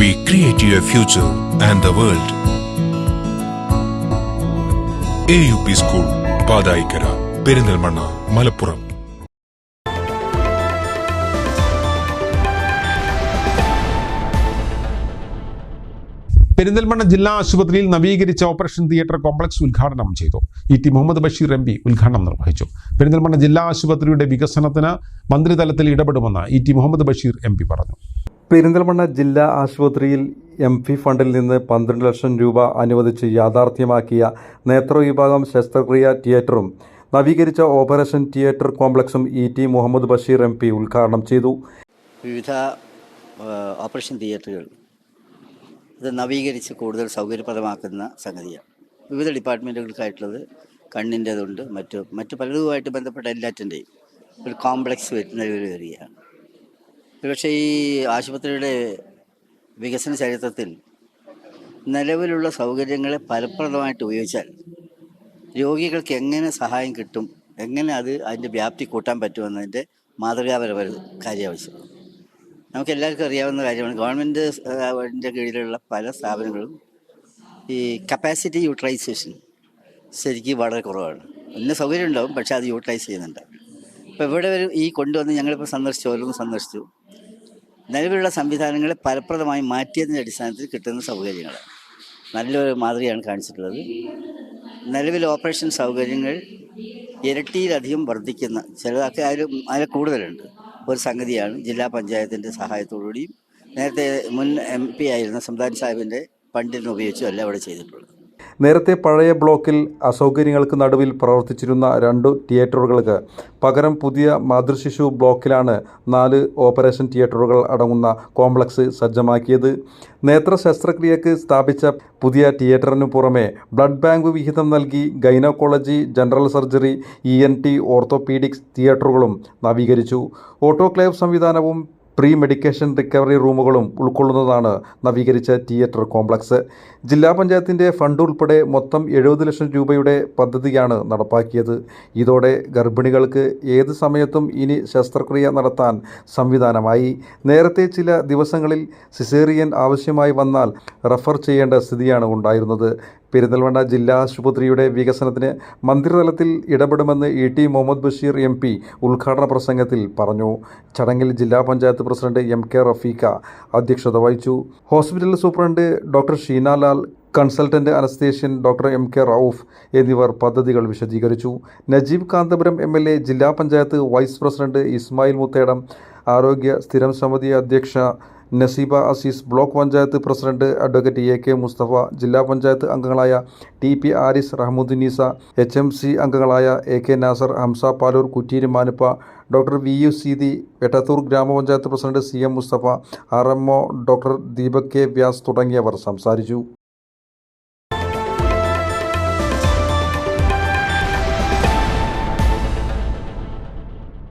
We create your future and the world. AUP School, Padaikara, Perindalmanna, Malappuram. Perinthalmanna ജില്ലാ ആശുപത്രിയിൽ നവീകരിച്ച operation theatre complex ഉദ്ഘാടനം ചെയ്തു. ഇ.ടി. മുഹമ്മദ് ബഷീർ എം.പി. ഉദ്ഘാടനം നിർവഹിച്ചു. പെരിന്തൽമണ്ണ ജില്ലാ ആശുപത്രിയുടെ വികസനത്തിന് മന്ത്രിതലത്തിൽ ഇടപെടുമെന്ന് ഇ.ടി. മുഹമ്മദ് ബഷീർ എം.പി. പറഞ്ഞു. പെരിന്തൽമണ്ണ ജില്ലാ ആശുപത്രിയിൽ എം.പി. ഫണ്ടിൽ നിന്ന് 12 ലക്ഷം രൂപ അനുവദിച്ച് യാഥാർത്ഥ്യമാക്കിയ നേത്രവിഭാഗം ശസ്ത്രക്രിയാ തിയേറ്ററും നവീകരിച്ച ഓപ്പറേഷൻ തിയേറ്റർ കോംപ്ലക്സും ഇ.ടി. മുഹമ്മദ് ബഷീർ എം.പി. ഉദ്ഘാടനം ചെയ്തു. വിവിധ ഓപ്പറേഷൻ തിയേറ്ററുകൾ ഇത് നവീകരിച്ച് കൂടുതൽ സൗകര്യപ്രദമാക്കുന്ന സംഗതിയാണ്. വിവിധ ഡിപ്പാർട്ട്മെൻറ്റുകൾക്കായിട്ടുള്ളത് കണ്ണിൻ്റേതുണ്ട്, മറ്റു പലതുമായിട്ട് ബന്ധപ്പെട്ട എല്ലാറ്റിൻ്റെയും ഒരു കോംപ്ലക്സ് നിലവിൽ വരികയാണ്. പക്ഷേ ഈ ആശുപത്രിയുടെ വികസന ചരിത്രത്തിൽ നിലവിലുള്ള സൗകര്യങ്ങളെ ഫലപ്രദമായിട്ട് ഉപയോഗിച്ചാൽ രോഗികൾക്ക് എങ്ങനെ സഹായം കിട്ടും, എങ്ങനെ അതിൻ്റെ വ്യാപ്തി കൂട്ടാൻ പറ്റുമെന്നതിൻ്റെ മാതൃകാപരമായ കാര്യം ആവശ്യമാണ്. നമുക്ക് എല്ലാവർക്കും അറിയാവുന്ന കാര്യമാണ്, ഗവൺമെൻറ്റിൻ്റെ കീഴിലുള്ള പല സ്ഥാപനങ്ങളും ഈ കപ്പാസിറ്റി യൂട്ടിലൈസേഷൻ ശരിക്കും വളരെ കുറവാണ്. നല്ല സൗകര്യം ഉണ്ടാവും, പക്ഷേ അത് യൂട്ടിലൈസ് ചെയ്യുന്നുണ്ട്. ഇപ്പോൾ ഇവിടെ ഒരു ഈ കൊണ്ടുവന്ന് ഞങ്ങളിപ്പോൾ ഓരോന്ന് സന്ദർശിച്ചു. നിലവിലുള്ള സംവിധാനങ്ങളെ ഫലപ്രദമായി മാറ്റിയതിൻ്റെ അടിസ്ഥാനത്തിൽ കിട്ടുന്ന സൗകര്യങ്ങൾ നല്ലൊരു മാതൃകയാണ് കാണിച്ചിട്ടുള്ളത്. നിലവിൽ ഓപ്പറേഷൻ സൗകര്യങ്ങൾ ഇരട്ടിയിലധികം വർദ്ധിക്കുന്ന, ചിലതൊക്കെ അതിൽ കൂടുതലുണ്ട് ഒരു സംഗതിയാണ്. ജില്ലാ പഞ്ചായത്തിൻ്റെ സഹായത്തോടുകൂടിയും നേരത്തെ മുൻ MP ആയിരുന്ന സംസ്ഥാന സാഹിബിൻ്റെ ഫണ്ടിന് ഉപയോഗിച്ചും അല്ല അവിടെ ചെയ്തിട്ടുള്ളത്. നേരത്തെ പഴയ ബ്ലോക്കിൽ അസൗകര്യങ്ങൾക്ക് നടുവിൽ പ്രവർത്തിച്ചിരുന്ന 2 തിയേറ്ററുകൾക്ക് പകരം പുതിയ മാതൃശിശു ബ്ലോക്കിലാണ് 4 ഓപ്പറേഷൻ തിയേറ്ററുകൾ അടങ്ങുന്ന കോംപ്ലക്സ് സജ്ജമാക്കിയത്. നേത്ര ശസ്ത്രക്രിയക്ക് സ്ഥാപിച്ച പുതിയ തിയേറ്ററിനു പുറമെ ബ്ലഡ് ബാങ്ക് വിഹിതം നൽകി gynaecology, general surgery, ENT, orthopaedics തിയേറ്ററുകളും നവീകരിച്ചു. ഓട്ടോക്ലേവ് സംവിധാനവും പ്രീ മെഡിക്കേഷൻ റിക്കവറി റൂമുകളും ഉൾക്കൊള്ളുന്നതാണ് നവീകരിച്ച തിയേറ്റർ കോംപ്ലക്സ്. ജില്ലാ പഞ്ചായത്തിൻ്റെ ഫണ്ട് ഉൾപ്പെടെ മൊത്തം 70 ലക്ഷം രൂപയുടെ പദ്ധതിയാണ് നടപ്പാക്കിയത്. ഇതോടെ ഗർഭിണികൾക്ക് ഏത് സമയത്തും ഇനി ശസ്ത്രക്രിയ നടത്താൻ സംവിധാനമായി. നേരത്തെ ചില ദിവസങ്ങളിൽ സിസേറിയൻ ആവശ്യമായി വന്നാൽ റഫർ ചെയ്യേണ്ട സ്ഥിതിയാണ് ഉണ്ടായിരുന്നത്. പെരിന്തൽമണ്ണ ജില്ലാ ആശുപത്രിയുടെ വികസനത്തിന് മന്ത്രിതലത്തിൽ ഇടപെടുമെന്ന് ഇ.ടി. മുഹമ്മദ് ബഷീർ എം.പി. ഉദ്ഘാടന പ്രസംഗത്തിൽ പറഞ്ഞു. ചടങ്ങിൽ ജില്ലാ പഞ്ചായത്ത് പ്രസിഡന്റ് M.K. റഫീഖ അധ്യക്ഷത വഹിച്ചു. Hospital superintendent doctor Sheena Lal, consultant അനസ്തേഷ്യൻ ഡോക്ടർ M.K. റൌഫ് എന്നിവർ പദ്ധതികൾ വിശദീകരിച്ചു. നജീബ് കാന്തപുരം MLA, ജില്ലാ പഞ്ചായത്ത് വൈസ് പ്രസിഡന്റ് ഇസ്മായിൽ മുത്തേടം, ആരോഗ്യ സ്ഥിരം സമിതി അധ്യക്ഷ Naseeba Azeez, block panchayat president advocate A.K. Mustafa, ജില്ലാ പഞ്ചായത്ത് അംഗങ്ങളായ T.P. ആരിസ്, റഹ്മുദ്ദീനീസ, HMC അംഗങ്ങളായ A.K. Nasar, Hamza Paloor, Kutteeri Manuppa, doctor V.U. Seethi, Vettathur ഗ്രാമപഞ്ചായത്ത് president CM. Mustafa, RMO doctor Deepak K. Vyas തുടങ്ങിയവർ സംസാരിച്ചു.